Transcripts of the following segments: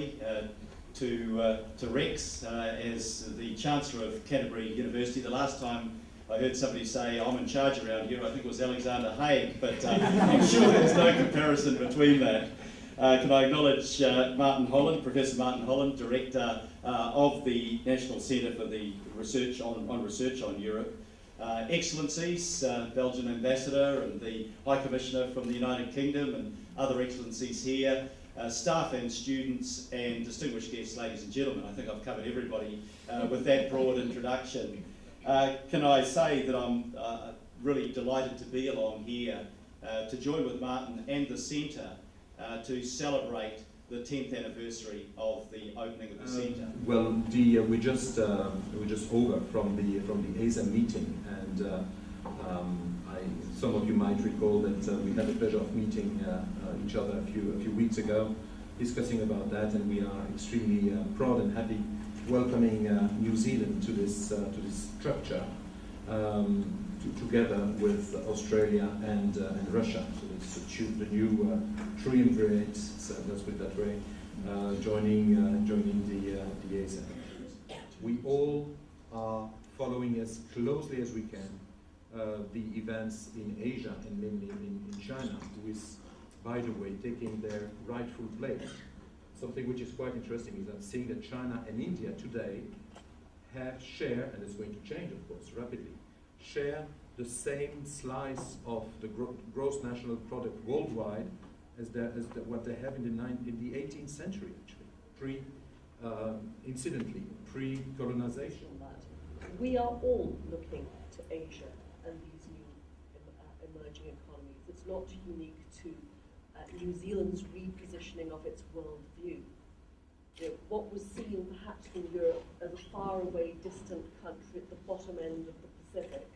everybody to Rex as the Chancellor of Canterbury University. The last time I heard somebody say I'm in charge around here, I think it was Alexander Haig, but I'm sure there's no comparison between that. Can I acknowledge Martin Holland, Professor Martin Holland, Director of the National Centre for the Research on Europe. Excellencies, Belgian Ambassador and the High Commissioner from the United Kingdom and other excellencies here, staff and students and distinguished guests, ladies and gentlemen. I think I've covered everybody with that broad introduction. Can I say that I'm really delighted to be along here to join with Martin and the Centre to celebrate the 10th anniversary of the opening of the centre. Well, we just over from the ASA meeting, and some of you might recall that we had the pleasure of meeting each other a few weeks ago, discussing about that, and we are extremely proud and happy welcoming New Zealand to this structure together with Australia and Russia. So it's the new triumvirate, let's put it that way, joining the ASA. We all are following as closely as we can the events in Asia and mainly in China, who is, by the way, taking their rightful place. Something which is quite interesting is that seeing that China and India today share, and it's going to change, of course, rapidly, share the same slice of the gross national product worldwide as what they have in the 18th century, actually, incidentally, pre-colonization. We are all looking to Asia and these new emerging economies. It's not unique to New Zealand's repositioning of its worldview. You know, what was seen perhaps in Europe as a faraway, distant country at the bottom end of the Pacific,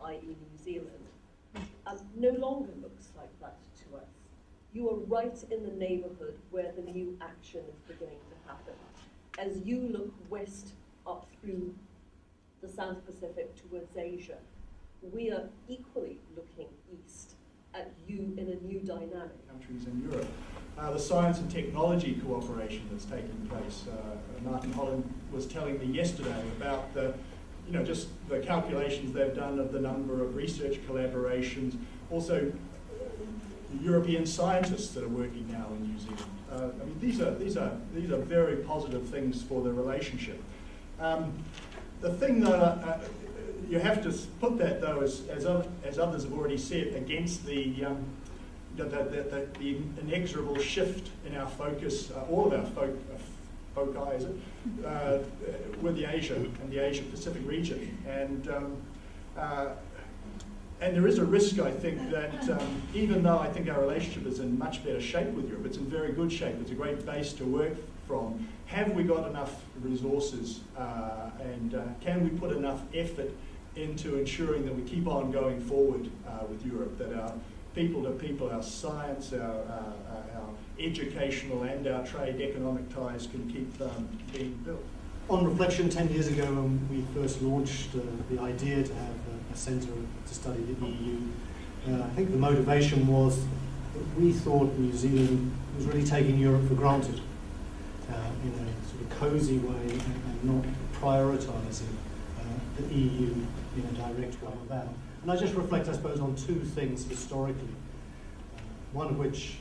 i.e. New Zealand, no longer looks like that to us. You are right in the neighbourhood where the new action is beginning to happen. As you look west up through the South Pacific towards Asia, we are equally looking east at you in a new dynamic. Countries in Europe. The science and technology cooperation that's taking place. Martin Holland was telling me yesterday about just the calculations they've done of the number of research collaborations. Also, European scientists that are working now in New Zealand. These are very positive things for the relationship. The thing that you have to put that, though, as others have already said, against the inexorable shift in our focus, all of our foci, is it, with the Asia and the Asia-Pacific region, and there is a risk, I think, that even though I think our relationship is in much better shape with Europe, it's in very good shape. It's a great base to work from. Have we got enough resources, and can we put enough effort into ensuring that we keep on going forward with Europe, that our people-to-people, our science, our educational and our trade economic ties can keep being built? On reflection, 10 years ago when we first launched the idea to have a centre to study the EU, I think the motivation was that we thought New Zealand was really taking Europe for granted in a sort of cosy way and not prioritising the EU in a direct way about. And I just reflect, I suppose, on two things historically, one of which,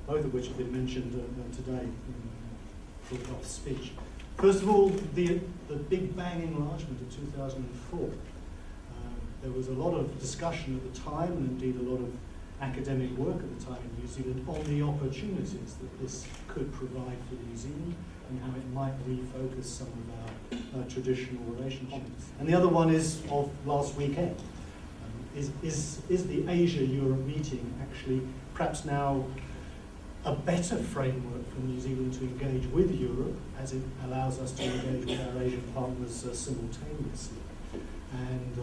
both of which have been mentioned today in Goff's speech. First of all, the Big Bang enlargement of 2004. There was a lot of discussion at the time, and indeed a lot of academic work at the time in New Zealand on the opportunities that this could provide for New Zealand and how it might refocus some of our traditional relationships. And the other one is of last weekend. Is the Asia-Europe meeting actually perhaps now a better framework for New Zealand to engage with Europe as it allows us to engage with our Asian partners simultaneously? And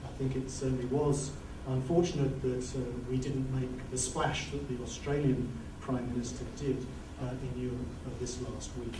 I think it certainly was unfortunate that we didn't make the splash that the Australian Prime Minister did in Europe this last week.